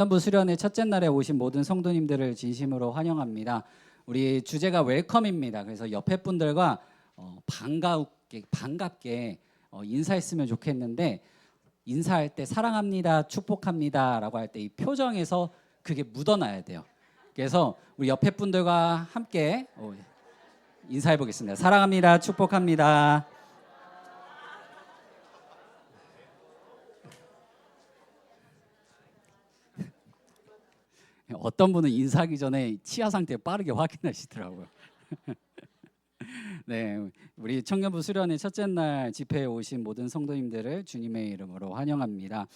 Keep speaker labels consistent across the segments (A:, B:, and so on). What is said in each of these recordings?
A: 전부 수련회 첫째 날에 오신 모든 성도님들을 진심으로 환영합니다. 우리 주제가 웰컴입니다. 그래서 옆에 분들과 반갑게 인사했으면 좋겠는데, 인사할 때 사랑합니다, 축복합니다라고 할 때 이 표정에서 그게 묻어나야 돼요. 그래서 우리 옆에 분들과 함께 인사해 보겠습니다. 사랑합니다, 축복합니다. 어떤 분은 인사하기 전에 치아 상태 빠르게 확인하시더라고요. 네, 우리 청년부 수련회 첫째 날 집회에 오신 모든 성도님들을 주님의 이름으로 환영합니다.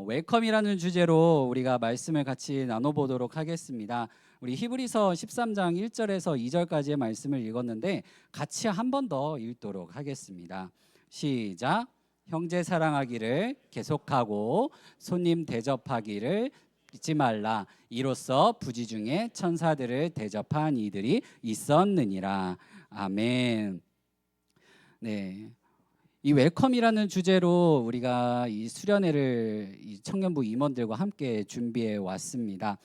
A: 웰컴이라는 주제로 우리가 말씀을 같이 나눠보도록 하겠습니다. 우리 히브리서 13장 1절에서 2절까지의 말씀을 읽었는데 같이 한 번 더 읽도록 하겠습니다. 시작. 형제 사랑하기를 계속하고 손님 대접하기를 잊지 말라. 이로써 부지 중에 천사들을 대접한 이들이 있었느니라. 아멘. 네. 이 웰컴이라는 주제로 우리가 이 수련회를 이 청년부 임원들과 함께 준비해 왔습니다.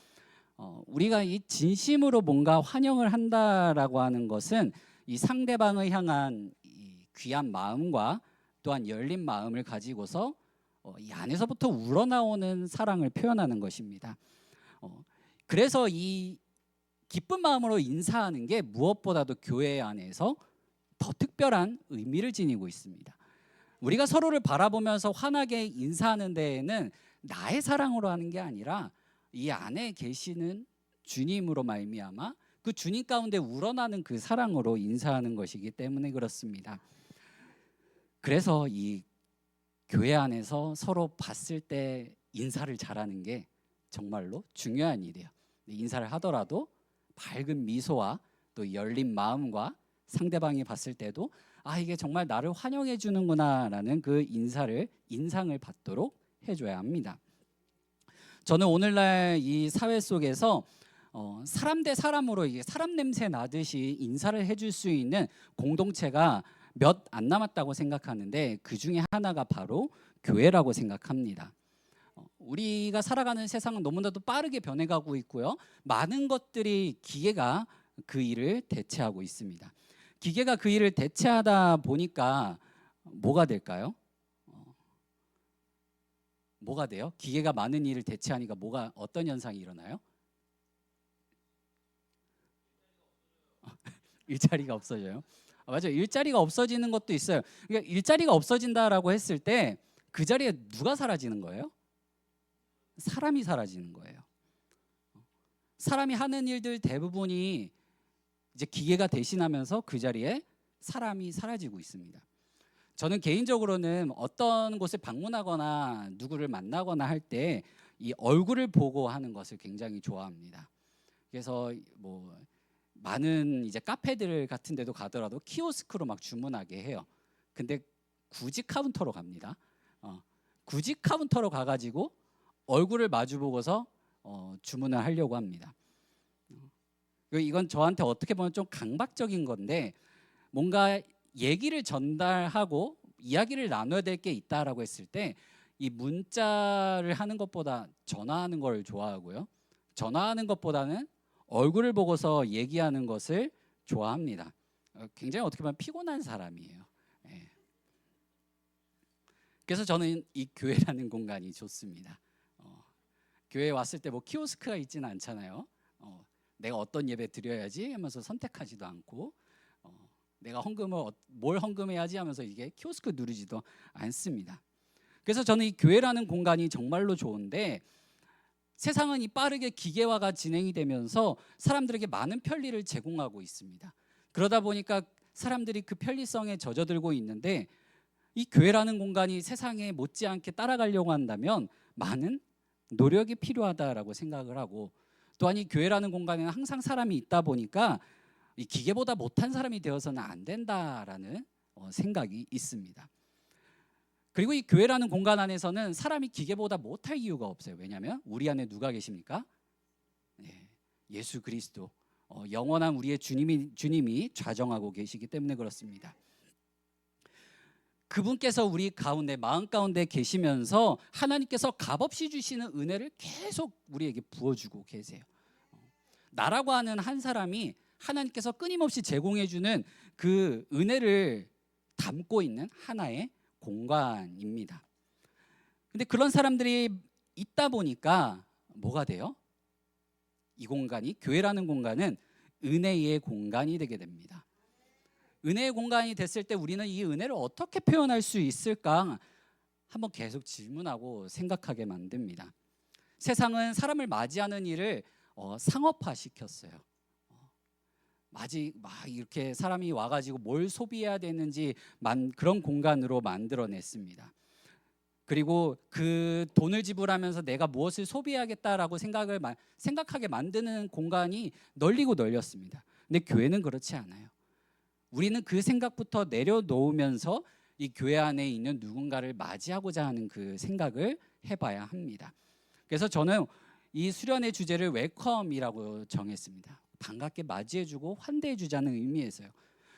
A: 우리가 이 진심으로 뭔가 환영을 한다라고 하는 것은 이 상대방을 향한 이 귀한 마음과 또한 열린 마음을 가지고서 이 안에서부터 우러나오는 사랑을 표현하는 것입니다. 그래서 이 기쁜 마음으로 인사하는 게 무엇보다도 교회 안에서 더 특별한 의미를 지니고 있습니다. 우리가 서로를 바라보면서 환하게 인사하는 데에는 나의 사랑으로 하는 게 아니라 이 안에 계시는 주님으로 말미암아 그 주님 가운데 우러나는 그 사랑으로 인사하는 것이기 때문에 그렇습니다. 그래서 이 교회 안에서 서로 봤을 때 인사를 잘하는 게 정말로 중요한 일이에요. 인사를 하더라도 밝은 미소와 또 열린 마음과 상대방이 봤을 때도 이게 정말 나를 환영해 주는구나라는 그 인상을 받도록 해줘야 합니다. 저는 오늘날 이 사회 속에서 사람 대 사람으로 이게 사람 냄새 나듯이 인사를 해줄 수 있는 공동체가 몇 안 남았다고 생각하는데 그 중에 하나가 바로 교회라고 생각합니다. 우리가 살아가는 세상은 너무나도 빠르게 변해가고 있고요. 많은 것들이 기계가 그 일을 대체하고 있습니다. 기계가 그 일을 대체하다 보니까 뭐가 될까요? 뭐가 돼요? 기계가 많은 일을 대체하니까 어떤 현상이 일어나요? 일자리가 없어져요. 맞아요. 일자리가 없어지는 것도 있어요. 그러니까 일자리가 없어진다라고 했을 때 그 자리에 누가 사라지는 거예요? 사람이 사라지는 거예요. 사람이 하는 일들 대부분이 이제 기계가 대신하면서 그 자리에 사람이 사라지고 있습니다. 저는 개인적으로는 어떤 곳에 방문하거나 누구를 만나거나 할 때 이 얼굴을 보고 하는 것을 굉장히 좋아합니다. 그래서 많은 이제 카페들 같은 데도 가더라도 키오스크로 막 주문하게 해요. 근데 굳이 카운터로 갑니다. 굳이 카운터로 가가지고 얼굴을 마주 보고서 주문을 하려고 합니다. 이건 저한테 어떻게 보면 좀 강박적인 건데, 뭔가 얘기를 전달하고 이야기를 나눠야 될 게 있다라고 했을 때 이 문자를 하는 것보다 전화하는 걸 좋아하고요. 전화하는 것보다는 얼굴을 보고서 얘기하는 것을 좋아합니다. 굉장히 어떻게 보면 피곤한 사람이에요. 예. 그래서 저는 이 교회라는 공간이 좋습니다. 교회에 왔을 때 키오스크가 있지는 않잖아요. 내가 어떤 예배 드려야지 하면서 선택하지도 않고, 내가 뭘 헌금해야지 하면서 이게 키오스크 누르지도 않습니다. 그래서 저는 이 교회라는 공간이 정말로 좋은데, 세상은 이 빠르게 기계화가 진행이 되면서 사람들에게 많은 편리를 제공하고 있습니다. 그러다 보니까 사람들이 그 편리성에 젖어들고 있는데, 이 교회라는 공간이 세상에 못지않게 따라가려고 한다면 많은 노력이 필요하다라고 생각을 하고, 또한 이 교회라는 공간에는 항상 사람이 있다 보니까 이 기계보다 못한 사람이 되어서는 안 된다라는 생각이 있습니다. 그리고 이 교회라는 공간 안에서는 사람이 기계보다 못할 이유가 없어요. 왜냐하면 우리 안에 누가 계십니까? 예수 그리스도, 영원한 우리의 주님이 좌정하고 계시기 때문에 그렇습니다. 그분께서 우리 가운데, 마음 가운데 계시면서 하나님께서 값없이 주시는 은혜를 계속 우리에게 부어주고 계세요. 나라고 하는 한 사람이 하나님께서 끊임없이 제공해주는 그 은혜를 담고 있는 하나의 공간입니다. 근데 그런 사람들이 있다 보니까 뭐가 돼요? 이 공간이, 교회라는 공간은 은혜의 공간이 되게 됩니다. 은혜의 공간이 됐을 때 우리는 이 은혜를 어떻게 표현할 수 있을까 한번 계속 질문하고 생각하게 만듭니다. 세상은 사람을 맞이하는 일을 상업화시켰어요. 막 이렇게 사람이 와가지고 뭘 소비해야 되는지 그런 공간으로 만들어냈습니다. 그리고 그 돈을 지불하면서 내가 무엇을 소비해야겠다라고 생각하게 만드는 공간이 널리고 널렸습니다. 근데 교회는 그렇지 않아요. 우리는 그 생각부터 내려놓으면서 이 교회 안에 있는 누군가를 맞이하고자 하는 그 생각을 해봐야 합니다. 그래서 저는 이 수련의 주제를 웰컴이라고 정했습니다. 반갑게 맞이해주고 환대해주자는 의미에서요.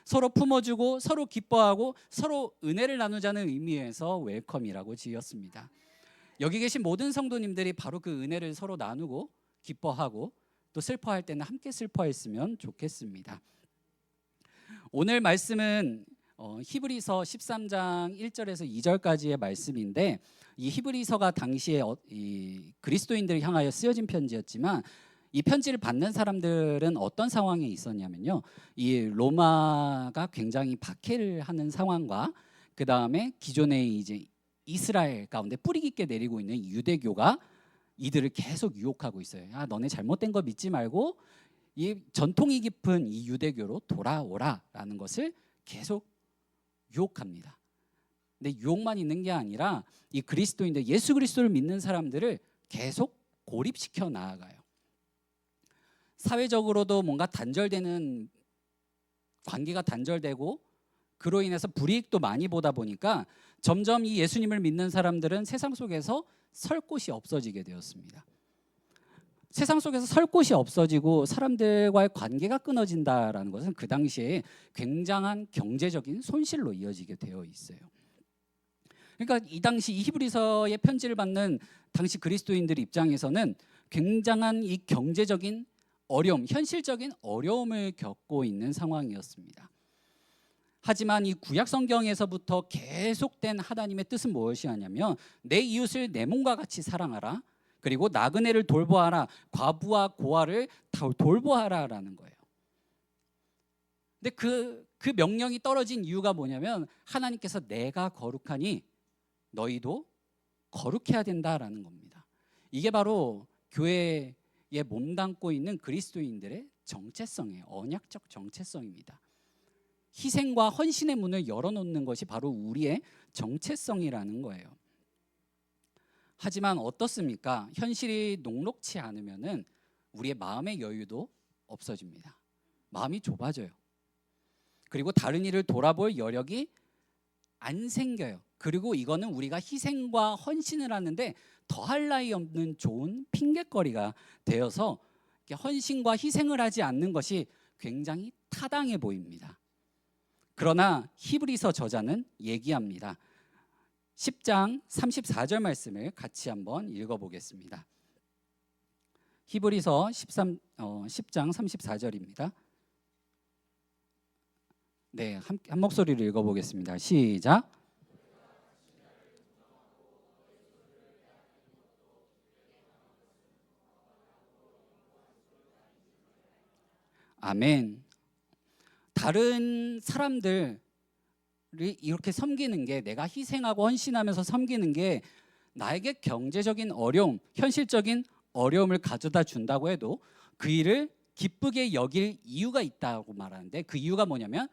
A: 서로 품어주고 서로 기뻐하고 서로 은혜를 나누자는 의미에서 웰컴이라고 지었습니다. 여기 계신 모든 성도님들이 바로 그 은혜를 서로 나누고 기뻐하고 또 슬퍼할 때는 함께 슬퍼했으면 좋겠습니다. 오늘 말씀은 히브리서 13장 1절에서 2절까지의 말씀인데, 이 히브리서가 당시에 이 그리스도인들을 향하여 쓰여진 편지였지만 이 편지를 받는 사람들은 어떤 상황에 있었냐면요, 이 로마가 굉장히 박해를 하는 상황과 그 다음에 기존의 이제 이스라엘 가운데 뿌리 깊게 내리고 있는 유대교가 이들을 계속 유혹하고 있어요. 야, 너네 잘못된 거 믿지 말고 이 전통이 깊은 이 유대교로 돌아오라라는 것을 계속 유혹합니다. 근데 유혹만 있는 게 아니라 이 그리스도인들, 예수 그리스도를 믿는 사람들을 계속 고립시켜 나아가요. 사회적으로도 뭔가 관계가 단절되고 그로 인해서 불이익도 많이 보다 보니까 점점 이 예수님을 믿는 사람들은 세상 속에서 설 곳이 없어지게 되었습니다. 세상 속에서 설 곳이 없어지고 사람들과의 관계가 끊어진다라는 것은 그 당시에 굉장한 경제적인 손실로 이어지게 되어 있어요. 그러니까 이 당시 이 히브리서의 편지를 받는 당시 그리스도인들 입장에서는 굉장한 이 경제적인 어려움, 현실적인 어려움을 겪고 있는 상황이었습니다. 하지만 이 구약 성경에서부터 계속된 하나님의 뜻은 무엇이냐면 내 이웃을 내 몸과 같이 사랑하라, 그리고 나그네를 돌보아라, 과부와 고아를 돌보아라라는 거예요. 근데 그 명령이 떨어진 이유가 뭐냐면 하나님께서 내가 거룩하니 너희도 거룩해야 된다라는 겁니다. 이게 바로 교회에 몸담고 있는 그리스도인들의 정체성이에요. 언약적 정체성입니다. 희생과 헌신의 문을 열어놓는 것이 바로 우리의 정체성이라는 거예요. 하지만 어떻습니까? 현실이 녹록치 않으면은 우리의 마음의 여유도 없어집니다. 마음이 좁아져요. 그리고 다른 일을 돌아볼 여력이 안 생겨요. 그리고 이거는 우리가 희생과 헌신을 하는데 더할 나위 없는 좋은 핑곗거리가 되어서 헌신과 희생을 하지 않는 것이 굉장히 타당해 보입니다. 그러나 히브리서 저자는 얘기합니다. 10장 34절 말씀을 같이 한번 읽어보겠습니다. 히브리서 10장 34절입니다. 네, 한 목소리로 읽어보겠습니다. 시작. 아멘. 다른 사람들이 이렇게 섬기는 게, 내가 희생하고 헌신하면서 섬기는 게 나에게 경제적인 어려움, 현실적인 어려움을 가져다 준다고 해도 그 일을 기쁘게 여길 이유가 있다고 말하는데, 그 이유가 뭐냐면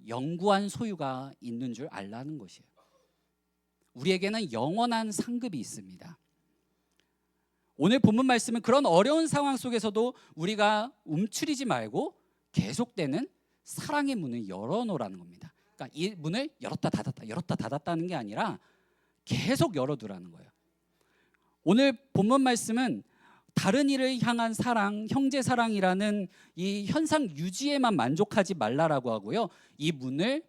A: 영구한 소유가 있는 줄 알라는 것이에요. 우리에게는 영원한 상급이 있습니다. 오늘 본문 말씀은 그런 어려운 상황 속에서도 우리가 움츠리지 말고 계속되는 사랑의 문을 열어놓으라는 겁니다. 그러니까 이 문을 열었다 닫았다는 게 아니라 계속 열어두라는 거예요. 오늘 본문 말씀은 다른 이를 향한 사랑, 형제 사랑이라는 이 현상 유지에만 만족하지 말라라고 하고요, 이 문을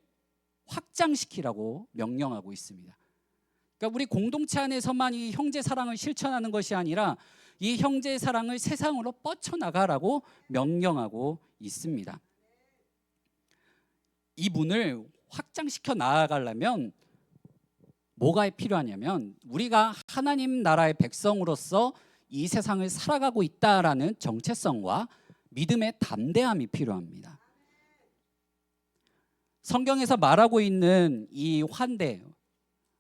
A: 확장시키라고 명령하고 있습니다. 그러니까 우리 공동체 안에서만 이 형제 사랑을 실천하는 것이 아니라 이 형제 사랑을 세상으로 뻗쳐나가라고 명령하고 있습니다. 이 문을 확장시켜 나아가려면 뭐가 필요하냐면 우리가 하나님 나라의 백성으로서 이 세상을 살아가고 있다라는 정체성과 믿음의 담대함이 필요합니다. 성경에서 말하고 있는 이 환대,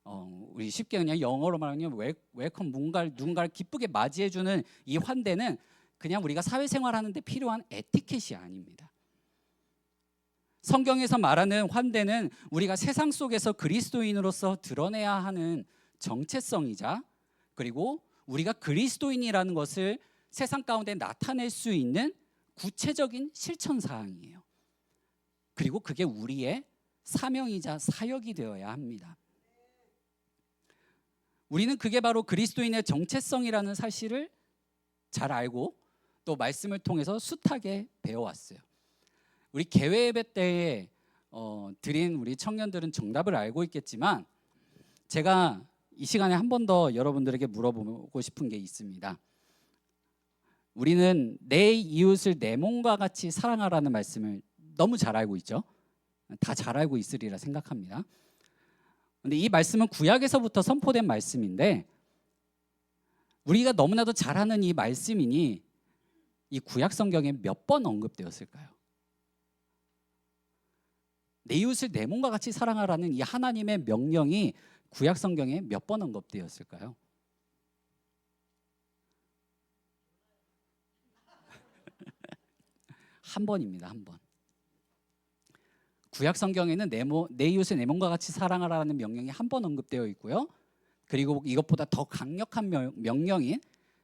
A: 우리 쉽게 그냥 영어로 말하면 웰컴, 누군가를 기쁘게 맞이해주는 이 환대는 그냥 우리가 사회생활하는데 필요한 에티켓이 아닙니다. 성경에서 말하는 환대는 우리가 세상 속에서 그리스도인으로서 드러내야 하는 정체성이자 그리고 우리가 그리스도인이라는 것을 세상 가운데 나타낼 수 있는 구체적인 실천 사항이에요. 그리고 그게 우리의 사명이자 사역이 되어야 합니다. 우리는 그게 바로 그리스도인의 정체성이라는 사실을 잘 알고 또 말씀을 통해서 숱하게 배워왔어요. 우리 개회 예배 때에 드린 우리 청년들은 정답을 알고 있겠지만 제가 이 시간에 한 번 더 여러분들에게 물어보고 싶은 게 있습니다. 우리는 내 이웃을 내 몸과 같이 사랑하라는 말씀을 너무 잘 알고 있죠. 다 잘 알고 있으리라 생각합니다. 근데 이 말씀은 구약에서부터 선포된 말씀인데 우리가 너무나도 잘 아는 이 말씀이니 이 구약 성경에 몇 번 언급되었을까요? 내 이웃을 내 몸과 같이 사랑하라는 이 하나님의 명령이 구약 성경에 몇 번 언급되었을까요? 한 번입니다. 한 번. 구약 성경에는 내 이웃을 내 몸과 같이 사랑하라는 명령이 한 번 언급되어 있고요. 그리고 이것보다 더 강력한 명령인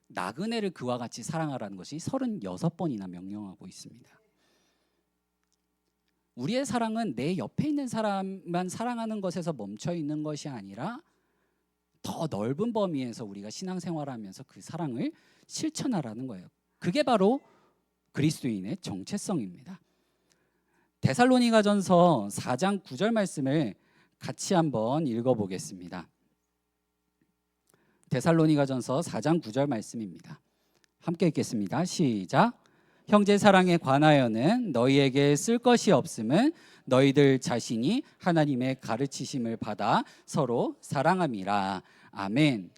A: 나그네를 그와 같이 사랑하라는 것이 36번이나 명령하고 있습니다. 우리의 사랑은 내 옆에 있는 사람만 사랑하는 것에서 멈춰 있는 것이 아니라 더 넓은 범위에서 우리가 신앙생활하면서 그 사랑을 실천하라는 거예요. 그게 바로 그리스도인의 정체성입니다. 데살로니가전서 4장 9절 말씀을 같이 한번 읽어보겠습니다. 데살로니가전서 4장 9절 말씀입니다. 함께 읽겠습니다. 시작. 형제 사랑에 관하여는 너희에게 쓸 것이 없음은 너희들 자신이 하나님의 가르치심을 받아 서로 사랑함이라. 아멘.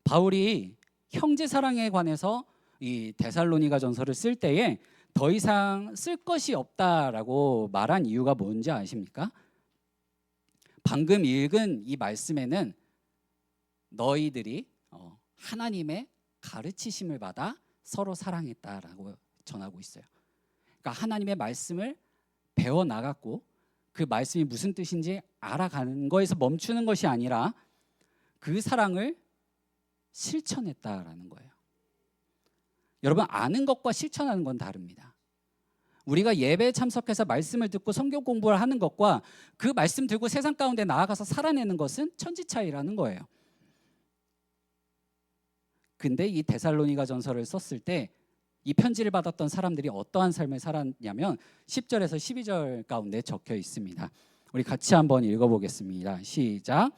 A: 바울이 형제 사랑에 관해서 이 데살로니가 전서를 쓸 때에 더 이상 쓸 것이 없다라고 말한 이유가 뭔지 아십니까? 방금 읽은 이 말씀에는 너희들이 하나님의 가르치심을 받아 서로 사랑했다라고 전하고 있어요. 그러니까 하나님의 말씀을 배워 나갔고 그 말씀이 무슨 뜻인지 알아가는 거에서 멈추는 것이 아니라 그 사랑을 실천했다라는 거예요. 여러분, 아는 것과 실천하는 건 다릅니다. 우리가 예배에 참석해서 말씀을 듣고 성경 공부를 하는 것과 그 말씀 들고 세상 가운데 나아가서 살아내는 것은 천지 차이라는 거예요. 근데 이 데살로니가 전서를 썼을 때 이 편지를 받았던 사람들이 어떠한 삶을 살았냐면 10절에서 12절 가운데 적혀 있습니다. 우리 같이 한번 읽어보겠습니다. 시작.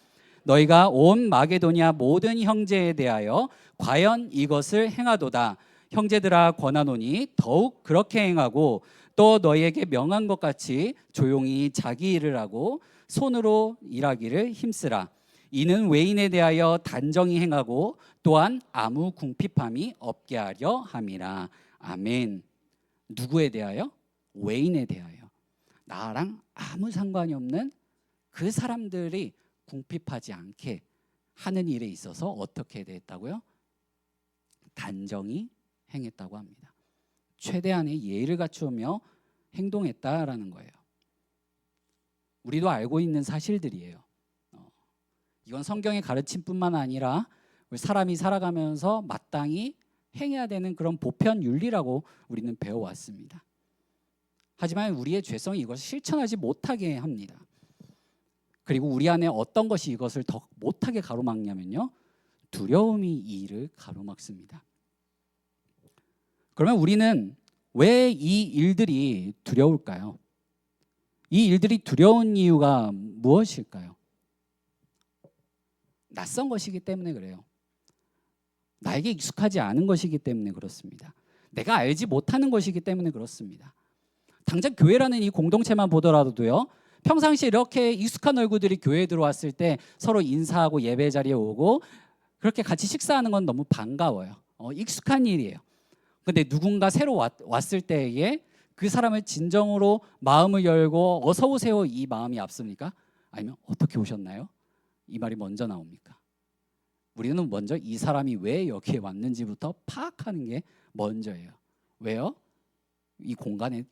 A: 너희가 온 마게도니아 모든 형제에 대하여 과연 이것을 행하도다. 형제들아 권하노니 더욱 그렇게 행하고 또 너희에게 명한 것 같이 조용히 자기 일을 하고 손으로 일하기를 힘쓰라. 이는 외인에 대하여 단정히 행하고 또한 아무 궁핍함이 없게 하려 함이라. 아멘. 누구에 대하여? 외인에 대하여. 나랑 아무 상관이 없는 그 사람들이 궁핍하지 않게 하는 일에 있어서 어떻게 됐다고요? 단정히 행했다고 합니다. 최대한의 예의를 갖추며 행동했다라는 거예요. 우리도 알고 있는 사실들이에요. 이건 성경의 가르침뿐만 아니라 우리 사람이 살아가면서 마땅히 행해야 되는 그런 보편 윤리라고 우리는 배워왔습니다. 하지만 우리의 죄성이 이것을 실천하지 못하게 합니다. 그리고 우리 안에 어떤 것이 이것을 더 못하게 가로막냐면요, 두려움이 이 일을 가로막습니다. 그러면 우리는 왜 이 일들이 두려울까요? 이 일들이 두려운 이유가 무엇일까요? 낯선 것이기 때문에 그래요. 나에게 익숙하지 않은 것이기 때문에 그렇습니다. 내가 알지 못하는 것이기 때문에 그렇습니다. 당장 교회라는 이 공동체만 보더라도요, 평상시에 이렇게 익숙한 얼굴들이 교회에 들어왔을 때 서로 인사하고 예배 자리에 오고 그렇게 같이 식사하는 건 너무 반가워요. 익숙한 일이에요. 근데 누군가 새로 왔을 때에 그 사람을 진정으로 마음을 열고 어서 오세요 이 마음이 앞섭니까? 아니면 어떻게 오셨나요? 이 말이 먼저 나옵니까? 우리는 먼저 이 사람이 왜 여기에 왔는지부터 파악하는 게 먼저예요. 왜요? 이 공간을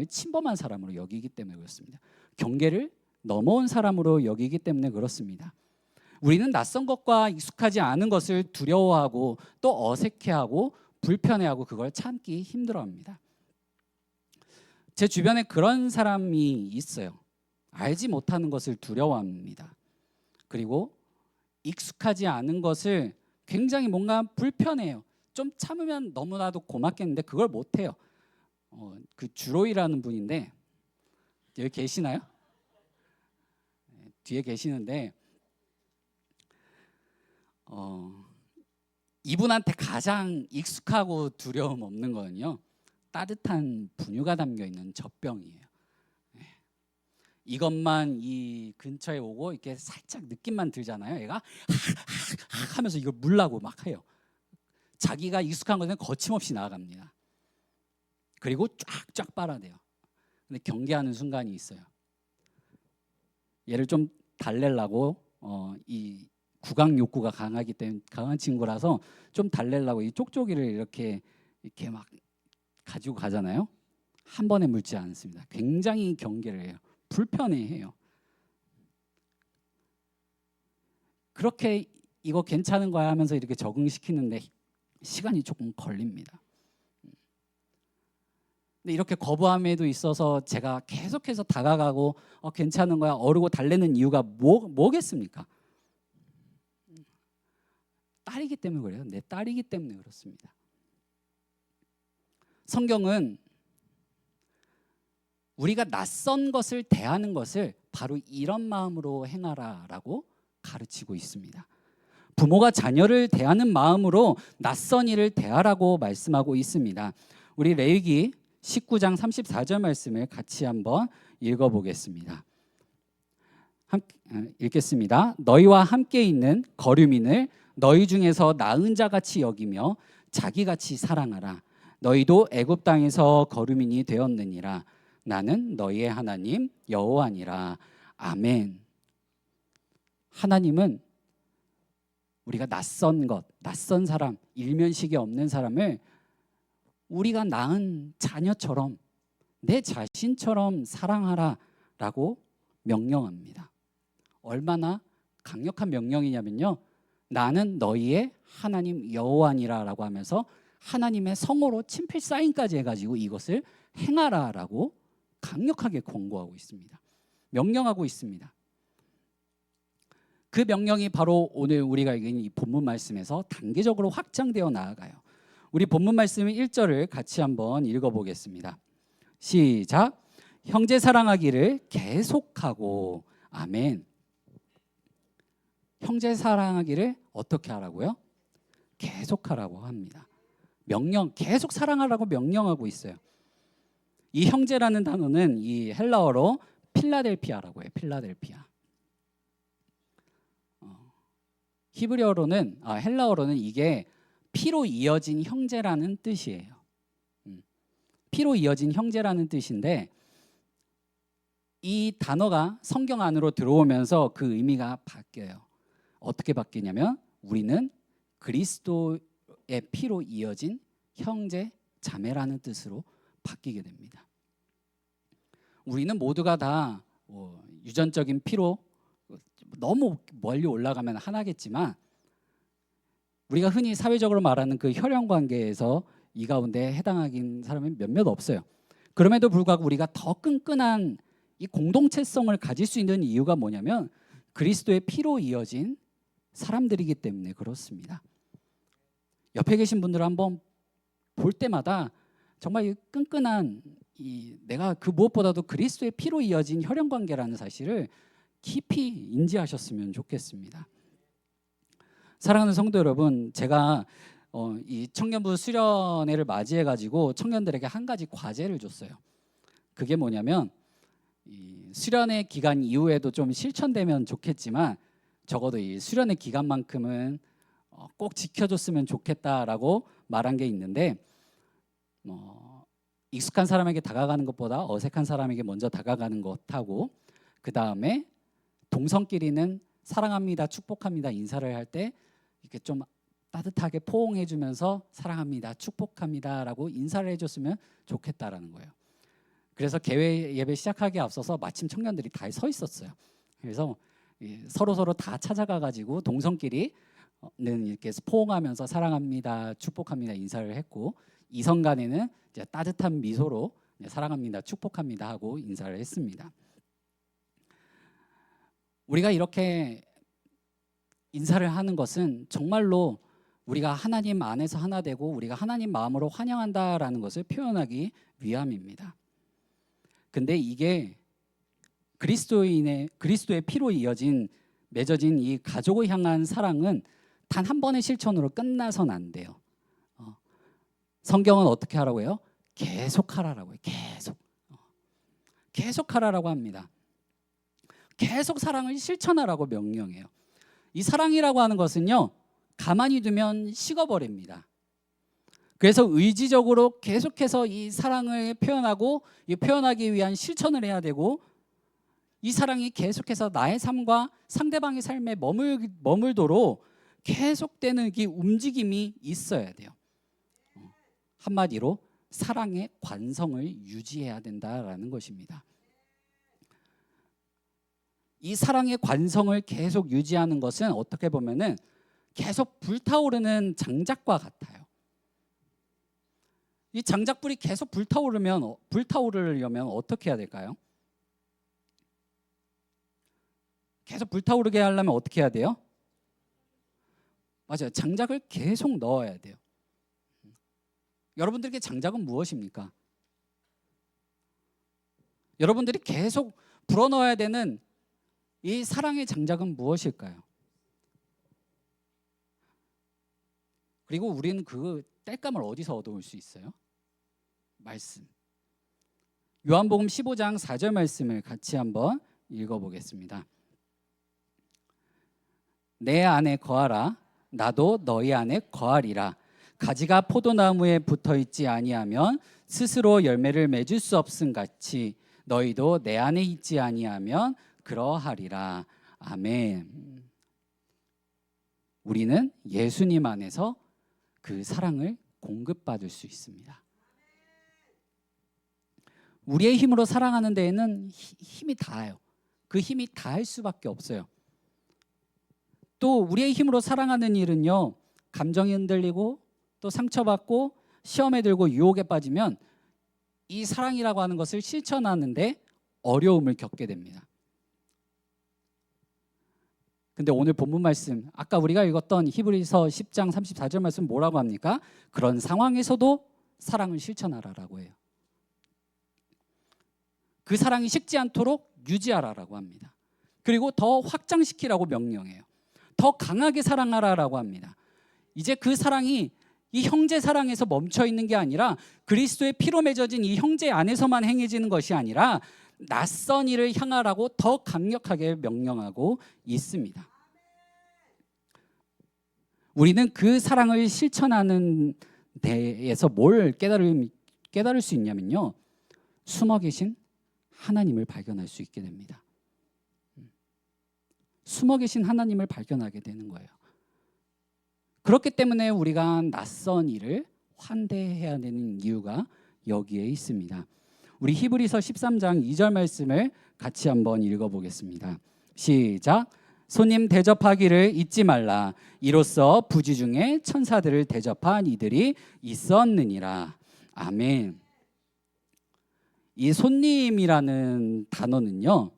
A: 침범한 사람으로 여기기 때문에 그렇습니다. 경계를 넘어온 사람으로 여기기 때문에 그렇습니다. 우리는 낯선 것과 익숙하지 않은 것을 두려워하고 또 어색해하고 불편해하고 그걸 참기 힘들어합니다. 제 주변에 그런 사람이 있어요. 알지 못하는 것을 두려워합니다. 그리고 익숙하지 않은 것을 굉장히 뭔가 불편해요. 좀 참으면 너무나도 고맙겠는데 그걸 못해요. 그 주로이라는 분인데 여기 계시나요? 뒤에 계시는데 이분한테 가장 익숙하고 두려움 없는 거는요, 따뜻한 분유가 담겨 있는 젖병이에요. 이것만 이 근처에 오고 이렇게 살짝 느낌만 들잖아요. 얘가 하면서 이걸 물라고 막 해요. 자기가 익숙한 것은 거침없이 나아갑니다. 그리고 쫙쫙 빨아대요. 근데 경계하는 순간이 있어요. 얘를 좀 달래려고 이 구강 욕구가 강하기 때문에 강한 친구라서 좀 달래려고 이 쪽쪽이를 이렇게 막 가지고 가잖아요. 한 번에 물지 않습니다. 굉장히 경계를 해요. 불편해해요. 그렇게 이거 괜찮은 거야 하면서 이렇게 적응시키는데 시간이 조금 걸립니다. 근데 이렇게 거부함에도 있어서 제가 계속해서 다가가고 괜찮은 거야 어르고 달래는 이유가 뭐겠습니까? 딸이기 때문에 그래요. 내 딸이기 때문에 그렇습니다. 성경은 우리가 낯선 것을 대하는 것을 바로 이런 마음으로 행하라라고 가르치고 있습니다. 부모가 자녀를 대하는 마음으로 낯선 일을 대하라고 말씀하고 있습니다. 우리 레위기 19장 34절 말씀을 같이 한번 읽어보겠습니다. 읽겠습니다. 너희와 함께 있는 거류민을 너희 중에서 나은 자같이 여기며 자기같이 사랑하라. 너희도 애굽 땅에서 거류민이 되었느니라. 나는 너희의 하나님 여호와니라. 아멘. 하나님은 우리가 낯선 것, 낯선 사람, 일면식이 없는 사람을 우리가 낳은 자녀처럼 내 자신처럼 사랑하라라고 명령합니다. 얼마나 강력한 명령이냐면요, 나는 너희의 하나님 여호와니라라고 하면서 하나님의 성호로 친필 사인까지 해가지고 이것을 행하라라고 강력하게 권고하고 있습니다. 명령하고 있습니다. 그 명령이 바로 오늘 우리가 읽은 이 본문 말씀에서 단계적으로 확장되어 나아가요. 우리 본문 말씀 1절을 같이 한번 읽어보겠습니다. 시작. 형제 사랑하기를 계속하고. 아멘. 형제 사랑하기를 어떻게 하라고요? 계속하라고 합니다. 명령, 계속 사랑하라고 명령하고 있어요. 이 형제라는 단어는 이 헬라어로 필라델피아라고 해요. 필라델피아. 히브리어로는 헬라어로는 이게 피로 이어진 형제라는 뜻이에요. 피로 이어진 형제라는 뜻인데 이 단어가 성경 안으로 들어오면서 그 의미가 바뀌어요. 어떻게 바뀌냐면 우리는 그리스도의 피로 이어진 형제 자매라는 뜻으로 바뀌게 됩니다. 우리는 모두가 다 유전적인 피로 너무 멀리 올라가면 하나겠지만 우리가 흔히 사회적으로 말하는 그 혈연 관계에서 이 가운데 해당하긴 사람이 몇몇 없어요. 그럼에도 불구하고 우리가 더 끈끈한 이 공동체성을 가질 수 있는 이유가 뭐냐면 그리스도의 피로 이어진 사람들이기 때문에 그렇습니다. 옆에 계신 분들을 한번 볼 때마다 정말 끈끈한 내가 그 무엇보다도 그리스도의 피로 이어진 혈연 관계라는 사실을 깊이 인지하셨으면 좋겠습니다. 사랑하는 성도 여러분, 제가 이 청년부 수련회를 맞이해 가지고 청년들에게 한 가지 과제를 줬어요. 그게 뭐냐면 이 수련회 기간 이후에도 좀 실천되면 좋겠지만 적어도 이 수련회 기간만큼은 꼭 지켜줬으면 좋겠다라고 말한 게 있는데, 익숙한 사람에게 다가가는 것보다 어색한 사람에게 먼저 다가가는 것하고, 그 다음에 동성끼리는 사랑합니다, 축복합니다 인사를 할 때 이렇게 좀 따뜻하게 포옹해주면서 사랑합니다, 축복합니다라고 인사를 해줬으면 좋겠다라는 거예요. 그래서 개회 예배 시작하기에 앞서서 마침 청년들이 다 서 있었어요. 그래서 서로 다 찾아가가지고 동성끼리는 이렇게 포옹하면서 사랑합니다, 축복합니다 인사를 했고, 이성 간에는 이제 따뜻한 미소로 사랑합니다, 축복합니다 하고 인사를 했습니다. 우리가 이렇게 인사를 하는 것은 정말로 우리가 하나님 안에서 하나 되고 우리가 하나님 마음으로 환영한다라는 것을 표현하기 위함입니다. 근데 이게 그리스도의 피로 맺어진 이 가족을 향한 사랑은 단 한 번의 실천으로 끝나선 안 돼요. 성경은 어떻게 하라고 해요? 계속하라라고 해요. 계속하라라고 합니다. 계속 사랑을 실천하라고 명령해요. 이 사랑이라고 하는 것은요, 가만히 두면 식어버립니다. 그래서 의지적으로 계속해서 이 사랑을 표현하고 표현하기 위한 실천을 해야 되고, 이 사랑이 계속해서 나의 삶과 상대방의 삶에 머물도록 계속되는 이 움직임이 있어야 돼요. 한마디로 사랑의 관성을 유지해야 된다라는 것입니다. 이 사랑의 관성을 계속 유지하는 것은 어떻게 보면은 계속 불타오르는 장작과 같아요. 이 장작불이 계속 불타오르려면 어떻게 해야 될까요? 계속 불타오르게 하려면 어떻게 해야 돼요? 맞아요. 장작을 계속 넣어야 돼요. 여러분들에게 장작은 무엇입니까? 여러분들이 계속 불어넣어야 되는 이 사랑의 장작은 무엇일까요? 그리고 우리는 그 땔감을 어디서 얻어올 수 있어요? 말씀. 요한복음 15장 4절 말씀을 같이 한번 읽어보겠습니다. 내 안에 거하라, 나도 너희 안에 거하리라. 가지가 포도나무에 붙어있지 아니하면 스스로 열매를 맺을 수 없음 같이 너희도 내 안에 있지 아니하면 그러하리라. 아멘. 우리는 예수님 안에서 그 사랑을 공급받을 수 있습니다. 우리의 힘으로 사랑하는 데에는 힘이 다해요. 그 힘이 다할 수밖에 없어요. 또 우리의 힘으로 사랑하는 일은요, 감정이 흔들리고 또 상처받고 시험에 들고 유혹에 빠지면 이 사랑이라고 하는 것을 실천하는데 어려움을 겪게 됩니다. 근데 오늘 본문 말씀, 아까 우리가 읽었던 히브리서 10장 34절 말씀 뭐라고 합니까? 그런 상황에서도 사랑을 실천하라라고 해요. 그 사랑이 식지 않도록 유지하라라고 합니다. 그리고 더 확장시키라고 명령해요. 더 강하게 사랑하라라고 합니다. 이제 그 사랑이 이 형제 사랑에서 멈춰 있는 게 아니라 그리스도의 피로 맺어진 이 형제 안에서만 행해지는 것이 아니라 낯선 이를 향하라고 더 강력하게 명령하고 있습니다. 우리는 그 사랑을 실천하는 데에서 뭘 깨달을 수 있냐면요, 숨어 계신 하나님을 발견할 수 있게 됩니다. 숨어 계신 하나님을 발견하게 되는 거예요. 그렇기 때문에 우리가 낯선 이를 환대해야 되는 이유가 여기에 있습니다. 우리 히브리서 13장 2절 말씀을 같이 한번 읽어보겠습니다. 시작. 손님 대접하기를 잊지 말라. 이로써 부지 중에 천사들을 대접한 이들이 있었느니라. 아멘. 이 손님이라는 단어는요,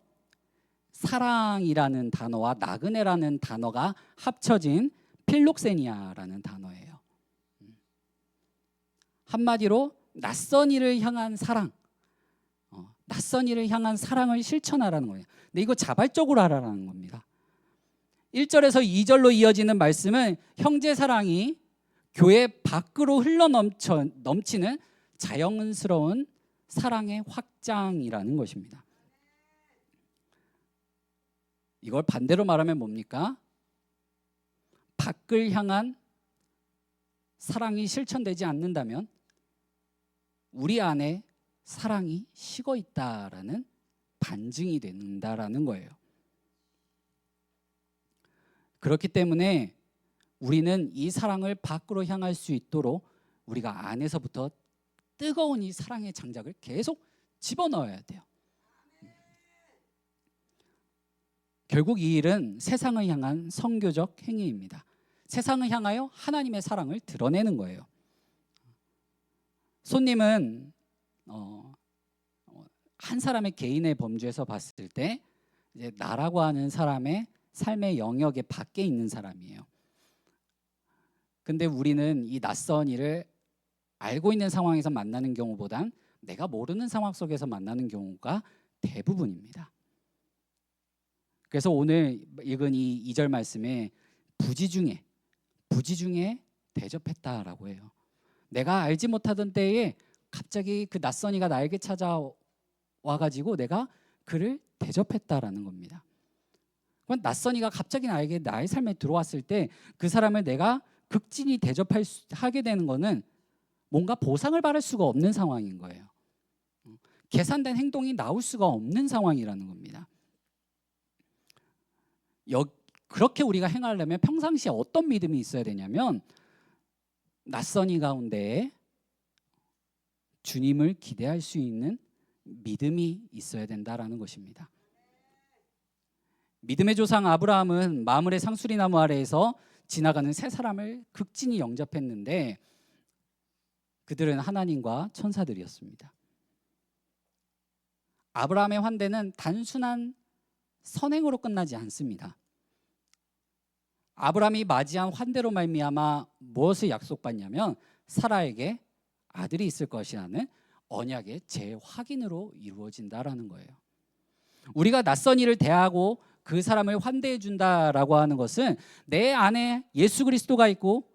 A: 사랑이라는 단어와 나그네라는 단어가 합쳐진 필록세니아라는 단어예요. 한마디로 낯선 이를 향한 사랑, 낯선 이를 향한 사랑을 실천하라는 거예요. 근데 이거 자발적으로 하라는 겁니다. 1절에서 2절로 이어지는 말씀은 형제 사랑이 교회 밖으로 넘치는 자연스러운 사랑의 확장이라는 것입니다. 이걸 반대로 말하면 뭡니까? 밖을 향한 사랑이 실천되지 않는다면 우리 안에 사랑이 식어 있다라는 반증이 된다라는 거예요. 그렇기 때문에 우리는 이 사랑을 밖으로 향할 수 있도록 우리가 안에서부터 뜨거운 이 사랑의 장작을 계속 집어넣어야 돼요. 결국 이 일은 세상을 향한 선교적 행위입니다. 세상을 향하여 하나님의 사랑을 드러내는 거예요. 손님은 한 사람의 개인의 범주에서 봤을 때 이제 나라고 하는 사람의 삶의 영역에 밖에 있는 사람이에요. 근데 우리는 이 낯선 이를 알고 있는 상황에서 만나는 경우보단 내가 모르는 상황 속에서 만나는 경우가 대부분입니다. 그래서 오늘 읽은 이 2절 말씀에 부지 중에 대접했다라고 해요. 내가 알지 못하던 때에 갑자기 그 낯선 이가 나에게 찾아와가지고 내가 그를 대접했다라는 겁니다. 그건 낯선 이가 갑자기 나의 삶에 들어왔을 때 그 사람을 내가 극진히 대접하게 되는 거는 뭔가 보상을 받을 수가 없는 상황인 거예요. 계산된 행동이 나올 수가 없는 상황이라는 겁니다. 그렇게 우리가 행하려면 평상시에 어떤 믿음이 있어야 되냐면 낯선 이 가운데 주님을 기대할 수 있는 믿음이 있어야 된다라는 것입니다. 믿음의 조상 아브라함은 마므레 상수리 나무 아래에서 지나가는 세 사람을 극진히 영접했는데 그들은 하나님과 천사들이었습니다. 아브라함의 환대는 단순한 선행으로 끝나지 않습니다. 아브라함이 맞이한 환대로 말미암아 무엇을 약속받냐면 사라에게 아들이 있을 것이라는 언약의 재확인으로 이루어진다라는 거예요. 우리가 낯선 이를 대하고 그 사람을 환대해 준다라고 하는 것은 내 안에 예수 그리스도가 있고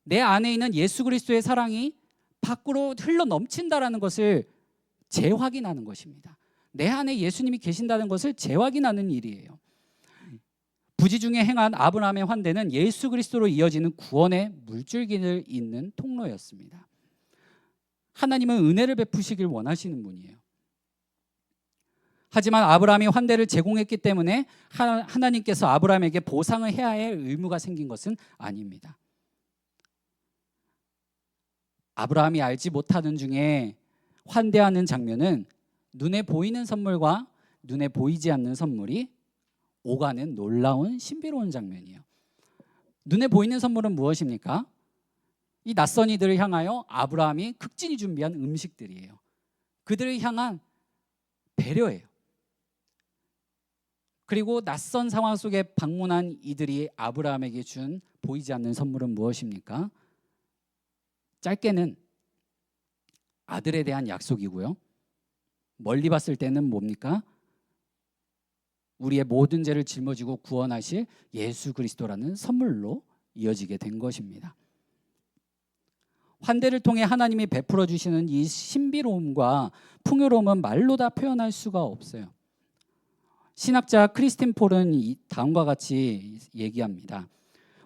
A: 내 안에 있는 예수 그리스도의 사랑이 밖으로 흘러 넘친다라는 것을 재확인하는 것입니다. 내 안에 예수님이 계신다는 것을 재확인하는 일이에요. 부지 중에 행한 아브라함의 환대는 예수 그리스도로 이어지는 구원의 물줄기를 잇는 통로였습니다. 하나님은 은혜를 베푸시길 원하시는 분이에요. 하지만 아브라함이 환대를 제공했기 때문에 하나님께서 아브라함에게 보상을 해야 할 의무가 생긴 것은 아닙니다. 아브라함이 알지 못하는 중에 환대하는 장면은 눈에 보이는 선물과 눈에 보이지 않는 선물이 오가는 놀라운 신비로운 장면이에요. 눈에 보이는 선물은 무엇입니까? 이 낯선 이들을 향하여 아브라함이 극진히 준비한 음식들이에요. 그들을 향한 배려예요. 그리고 낯선 상황 속에 방문한 이들이 아브라함에게 준 보이지 않는 선물은 무엇입니까? 짧게는 아들에 대한 약속이고요. 멀리 봤을 때는 뭡니까? 우리의 모든 죄를 짊어지고 구원하실 예수 그리스도라는 선물로 이어지게 된 것입니다. 환대를 통해 하나님이 베풀어 주시는 이 신비로움과 풍요로움은 말로 다 표현할 수가 없어요. 신학자 크리스틴 폴은 다음과 같이 얘기합니다.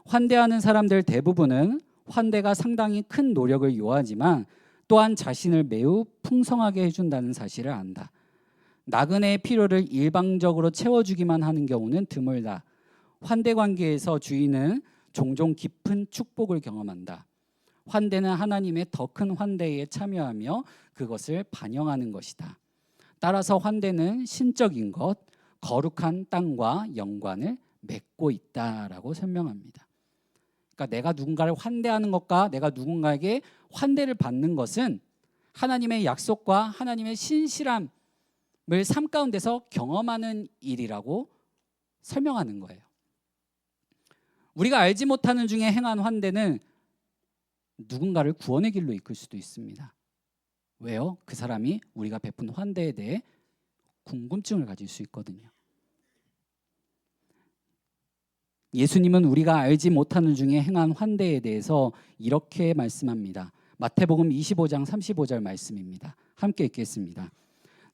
A: 환대하는 사람들 대부분은 환대가 상당히 큰 노력을 요하지만 또한 자신을 매우 풍성하게 해준다는 사실을 안다. 나그네의 필요를 일방적으로 채워주기만 하는 경우는 드물다. 환대 관계에서 주인은 종종 깊은 축복을 경험한다. 환대는 하나님의 더 큰 환대에 참여하며 그것을 반영하는 것이다. 따라서 환대는 신적인 것, 거룩한 땅과 연관을 맺고 있다라고 설명합니다. 그러니까 내가 누군가를 환대하는 것과 내가 누군가에게 환대를 받는 것은 하나님의 약속과 하나님의 신실함을 삶 가운데서 경험하는 일이라고 설명하는 거예요. 우리가 알지 못하는 중에 행한 환대는 누군가를 구원의 길로 이끌 수도 있습니다. 왜요? 그 사람이 우리가 베푼 환대에 대해 궁금증을 가질 수 있거든요. 예수님은 우리가 알지 못하는 중에 행한 환대에 대해서 이렇게 말씀합니다. 마태복음 25장 35절 말씀입니다. 함께 읽겠습니다.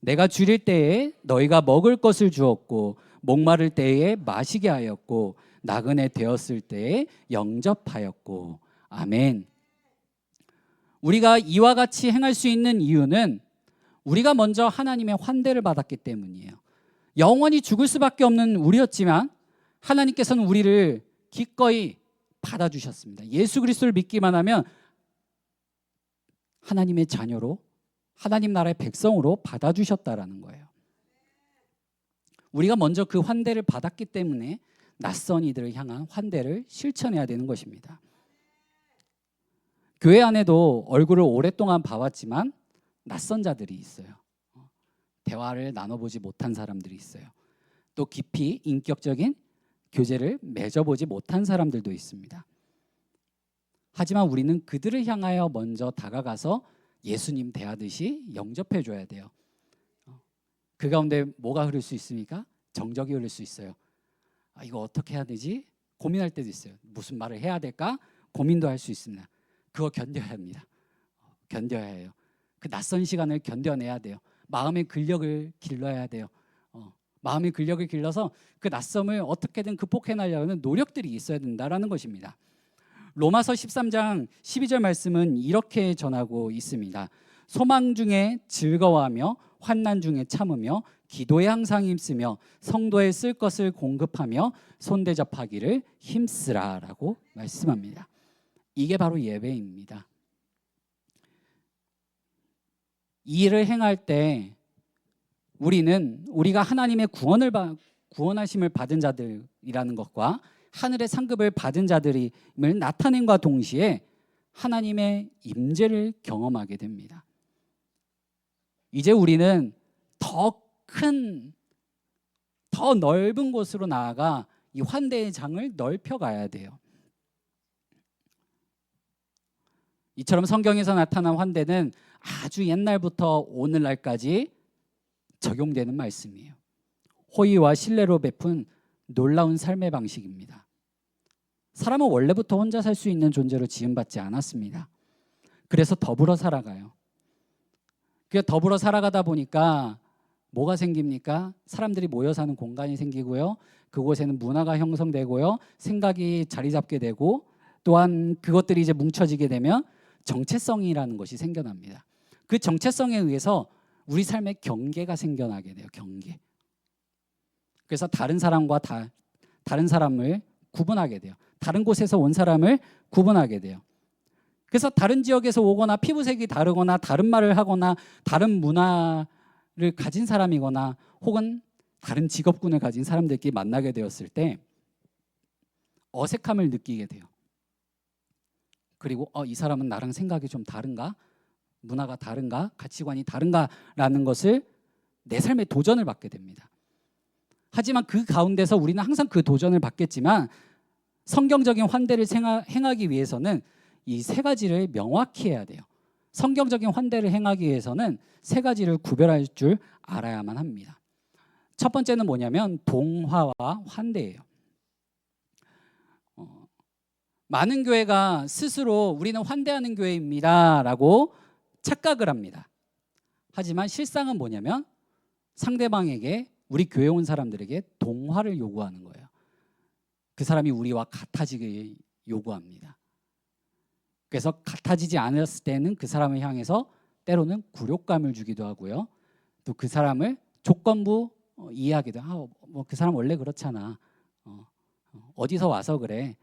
A: 내가 줄일 때에 너희가 먹을 것을 주었고 목마를 때에 마시게 하였고 나그네 되었을 때에 영접하였고. 아멘. 우리가 이와 같이 행할 수 있는 이유는 우리가 먼저 하나님의 환대를 받았기 때문이에요. 영원히 죽을 수밖에 없는 우리였지만 하나님께서는 우리를 기꺼이 받아주셨습니다. 예수 그리스도를 믿기만 하면 하나님의 자녀로, 하나님 나라의 백성으로 받아주셨다라는 거예요. 우리가 먼저 그 환대를 받았기 때문에 낯선 이들을 향한 환대를 실천해야 되는 것입니다. 교회 안에도 얼굴을 오랫동안 봐왔지만 낯선 자들이 있어요. 대화를 나눠보지 못한 사람들이 있어요. 또 깊이 인격적인 교제를 맺어보지 못한 사람들도 있습니다. 하지만 우리는 그들을 향하여 먼저 다가가서 예수님 대하듯이 영접해줘야 돼요. 그 가운데 뭐가 흐를 수 있습니까? 정적이 흐를 수 있어요. 이거 어떻게 해야 되지? 고민할 때도 있어요. 무슨 말을 해야 될까? 고민도 할 수 있습니다. 그거 견뎌야 합니다. 견뎌야 해요. 그 낯선 시간을 견뎌내야 돼요. 마음의 근력을 길러야 돼요. 마음의 근력을 길러서 그 낯섦을 어떻게든 극복해내려는 노력들이 있어야 된다라는 것입니다. 로마서 13장 12절 말씀은 이렇게 전하고 있습니다. 소망 중에 즐거워하며 환난 중에 참으며 기도에 항상 힘쓰며 성도에 쓸 것을 공급하며 손대접하기를 힘쓰라라고 말씀합니다. 이게 바로 예배입니다. 이 일을 행할 때 우리가 하나님의 구원하심을 받은 자들이라는 것과 하늘의 상급을 받은 자들임을 나타낸과 동시에 하나님의 임재를 경험하게 됩니다. 이제 우리는 더 넓은 곳으로 나아가 이 환대의 장을 넓혀가야 돼요. 이처럼 성경에서 나타난 환대는 아주 옛날부터 오늘날까지 적용되는 말씀이에요. 호의와 신뢰로 베푼 놀라운 삶의 방식입니다. 사람은 원래부터 혼자 살 수 있는 존재로 지음받지 않았습니다. 그래서 더불어 살아가요. 그 더불어 살아가다 보니까 뭐가 생깁니까? 사람들이 모여 사는 공간이 생기고요. 그곳에는 문화가 형성되고요. 생각이 자리 잡게 되고 또한 그것들이 이제 뭉쳐지게 되면 정체성이라는 것이 생겨납니다. 그 정체성에 의해서 우리 삶에 경계가 생겨나게 돼요. 경계. 그래서 다른 사람과 다른 사람을 구분하게 돼요. 다른 곳에서 온 사람을 구분하게 돼요. 그래서 다른 지역에서 오거나 피부색이 다르거나 다른 말을 하거나 다른 문화를 가진 사람이거나 혹은 다른 직업군을 가진 사람들끼리 만나게 되었을 때 어색함을 느끼게 돼요. 그리고 이 사람은 나랑 생각이 좀 다른가? 문화가 다른가? 가치관이 다른가라는 것을 내 삶에 도전을 받게 됩니다. 하지만 그 가운데서 우리는 항상 그 도전을 받겠지만 성경적인 환대를 행하기 위해서는 이 세 가지를 명확히 해야 돼요. 성경적인 환대를 행하기 위해서는 세 가지를 구별할 줄 알아야만 합니다. 첫 번째는 뭐냐면 동화와 환대예요. 많은 교회가 스스로 우리는 환대하는 교회입니다 라고 착각을 합니다. 하지만 실상은 뭐냐면 상대방에게 우리 교회 온 사람들에게 동화를 요구하는 거예요. 그 사람이 우리와 같아지길 요구합니다. 그래서 같아지지 않았을 때는 그 사람을 향해서 때로는 굴욕감을 주기도 하고요. 또 그 사람을 조건부 이해하기도 하고 뭐 그 사람 원래 그렇잖아. 어디서 와서 그래.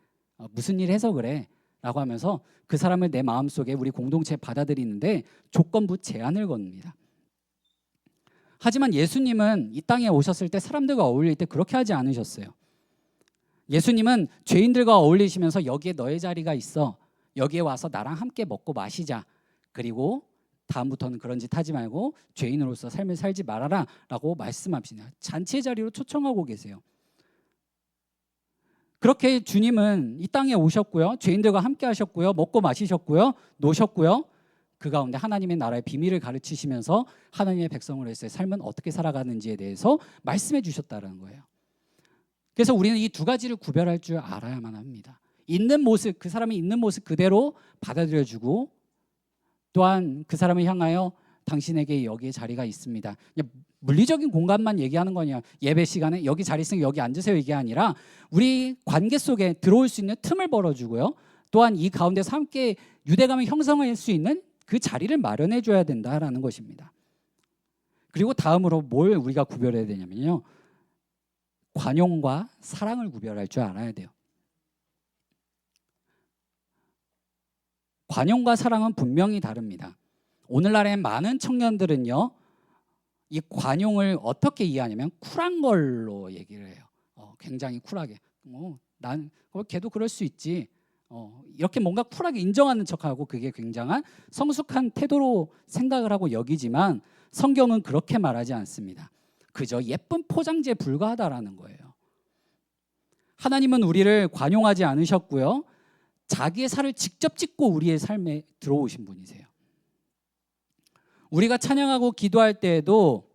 A: 무슨 일 해서 그래. 라고 하면서 그 사람을 내 마음속에 우리 공동체에 받아들이는데 조건부 제한을 겁니다. 하지만 예수님은 이 땅에 오셨을 때 사람들과 어울릴 때 그렇게 하지 않으셨어요. 예수님은 죄인들과 어울리시면서 여기에 너의 자리가 있어. 여기에 와서 나랑 함께 먹고 마시자. 그리고 다음부터는 그런 짓 하지 말고 죄인으로서 삶을 살지 말아라 라고 말씀하십니다. 잔치의 자리로 초청하고 계세요. 그렇게 주님은 이 땅에 오셨고요. 죄인들과 함께 하셨고요. 먹고 마시셨고요. 노셨고요. 그 가운데 하나님의 나라의 비밀을 가르치시면서 하나님의 백성으로서의 삶은 어떻게 살아가는지에 대해서 말씀해 주셨다는 거예요. 그래서 우리는 이 두 가지를 구별할 줄 알아야만 합니다. 있는 모습, 그 사람이 있는 모습 그대로 받아들여주고, 또한 그 사람을 향하여 당신에게 여기에 자리가 있습니다. 그냥 물리적인 공간만 얘기하는 거냐, 예배 시간에 여기 자리 있으면 여기 앉으세요 이게 아니라 우리 관계 속에 들어올 수 있는 틈을 벌어주고요. 또한 이 가운데서 함께 유대감을 형성할 수 있는 그 자리를 마련해 줘야 된다라는 것입니다. 그리고 다음으로 뭘 우리가 구별해야 되냐면요, 관용과 사랑을 구별할 줄 알아야 돼요. 관용과 사랑은 분명히 다릅니다. 오늘날의 많은 청년들은요, 이 관용을 어떻게 이해하냐면 쿨한 걸로 얘기를 해요. 굉장히 쿨하게. 난 걔도 그럴 수 있지. 이렇게 뭔가 쿨하게 인정하는 척하고, 그게 굉장한 성숙한 태도로 생각을 하고 여기지만 성경은 그렇게 말하지 않습니다. 그저 예쁜 포장지에 불과하다라는 거예요. 하나님은 우리를 관용하지 않으셨고요, 자기의 살을 직접 찢고 우리의 삶에 들어오신 분이세요. 우리가 찬양하고 기도할 때에도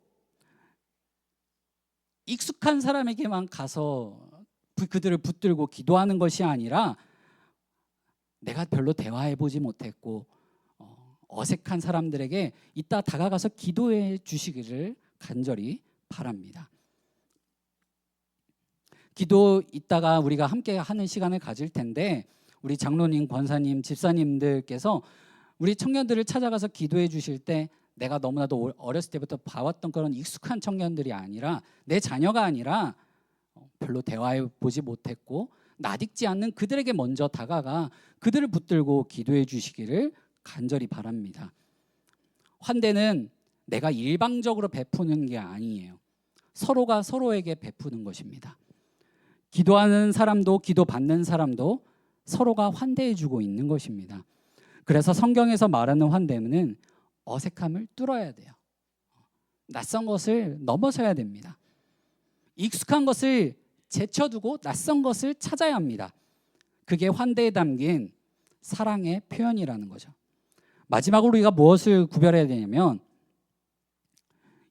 A: 익숙한 사람에게만 가서 그들을 붙들고 기도하는 것이 아니라, 내가 별로 대화해보지 못했고 어색한 사람들에게 이따 다가가서 기도해 주시기를 간절히 바랍니다. 기도 이따가 우리가 함께 하는 시간을 가질 텐데, 우리 장로님, 권사님, 집사님들께서 우리 청년들을 찾아가서 기도해 주실 때, 내가 너무나도 어렸을 때부터 봐왔던 그런 익숙한 청년들이 아니라, 내 자녀가 아니라 별로 대화해 보지 못했고 낯익지 않는 그들에게 먼저 다가가 그들을 붙들고 기도해 주시기를 간절히 바랍니다. 환대는 내가 일방적으로 베푸는 게 아니에요. 서로가 서로에게 베푸는 것입니다. 기도하는 사람도 기도받는 사람도 서로가 환대해 주고 있는 것입니다. 그래서 성경에서 말하는 환대는 어색함을 뚫어야 돼요. 낯선 것을 넘어서야 됩니다. 익숙한 것을 제쳐두고 낯선 것을 찾아야 합니다. 그게 환대에 담긴 사랑의 표현이라는 거죠. 마지막으로 우리가 무엇을 구별해야 되냐면,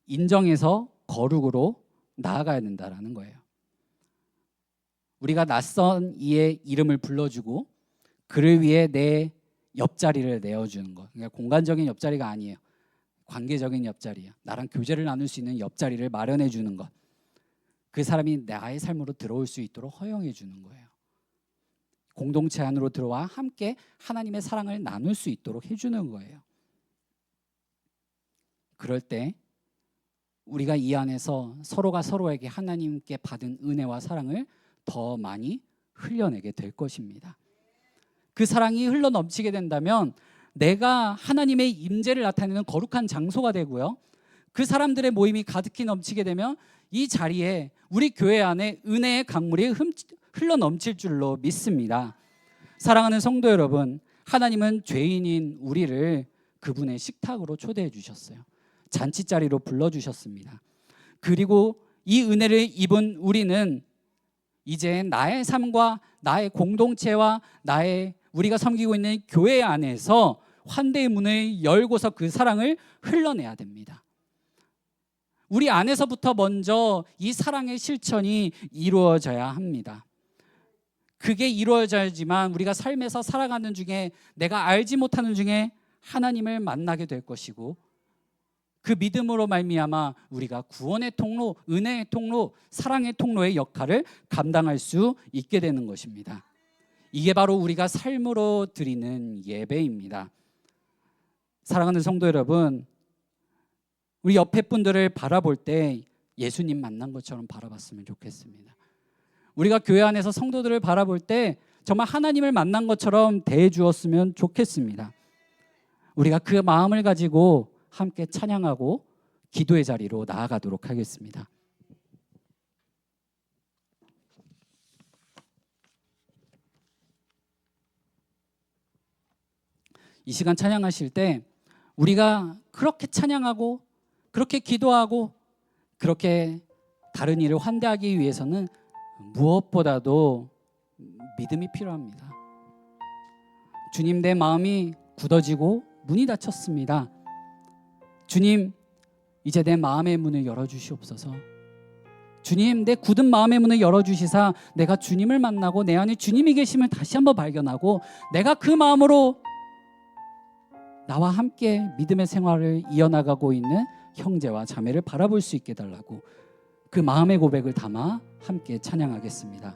A: 인정에서 거룩으로 나아가야 된다는 거예요. 우리가 낯선 이의 이름을 불러주고 그를 위해 내 옆자리를 내어주는 것. 그러니까 공간적인 옆자리가 아니에요. 관계적인 옆자리예요. 나랑 교제를 나눌 수 있는 옆자리를 마련해 주는 것. 그 사람이 나의 삶으로 들어올 수 있도록 허용해 주는 거예요. 공동체 안으로 들어와 함께 하나님의 사랑을 나눌 수 있도록 해주는 거예요. 그럴 때 우리가 이 안에서 서로가 서로에게 하나님께 받은 은혜와 사랑을 더 많이 흘려내게 될 것입니다. 그 사랑이 흘러넘치게 된다면 내가 하나님의 임재를 나타내는 거룩한 장소가 되고요, 그 사람들의 모임이 가득히 넘치게 되면 이 자리에 우리 교회 안에 은혜의 강물이 흘러넘칠 줄로 믿습니다. 사랑하는 성도 여러분, 하나님은 죄인인 우리를 그분의 식탁으로 초대해 주셨어요. 잔치자리로 불러주셨습니다. 그리고 이 은혜를 입은 우리는 이제 나의 삶과 나의 공동체와 우리가 섬기고 있는 교회 안에서 환대의 문을 열고서 그 사랑을 흘러내야 됩니다. 우리 안에서부터 먼저 이 사랑의 실천이 이루어져야 합니다. 그게 이루어져야지만 우리가 삶에서 살아가는 중에 내가 알지 못하는 중에 하나님을 만나게 될 것이고, 그 믿음으로 말미암아 우리가 구원의 통로, 은혜의 통로, 사랑의 통로의 역할을 감당할 수 있게 되는 것입니다. 이게 바로 우리가 삶으로 드리는 예배입니다. 사랑하는 성도 여러분, 우리 옆에 분들을 바라볼 때 예수님 만난 것처럼 바라봤으면 좋겠습니다. 우리가 교회 안에서 성도들을 바라볼 때 정말 하나님을 만난 것처럼 대해 주었으면 좋겠습니다. 우리가 그 마음을 가지고 함께 찬양하고 기도의 자리로 나아가도록 하겠습니다. 이 시간 찬양하실 때 우리가 그렇게 찬양하고 그렇게 기도하고 그렇게 다른 이를 환대하기 위해서는 무엇보다도 믿음이 필요합니다. 주님, 내 마음이 굳어지고 문이 닫혔습니다. 주님, 이제 내 마음의 문을 열어주시옵소서. 주님, 내 굳은 마음의 문을 열어주시사 내가 주님을 만나고 내 안에 주님이 계심을 다시 한번 발견하고 내가 그 마음으로 나와 함께 믿음의 생활을 이어나가고 있는 형제와 자매를 바라볼 수 있게 해달라고 그 마음의 고백을 담아 함께 찬양하겠습니다.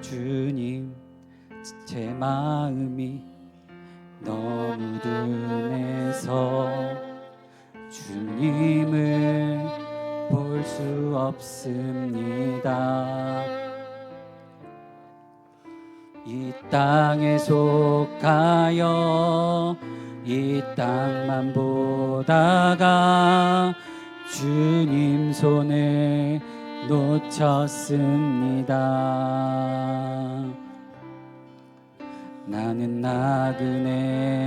A: 주님, 제 마음이 너무 둔해서 주님을 볼 수 없습니다. 이 땅에 속하여 이 땅만 보다가 주님 손을 놓쳤습니다. 나는 나그네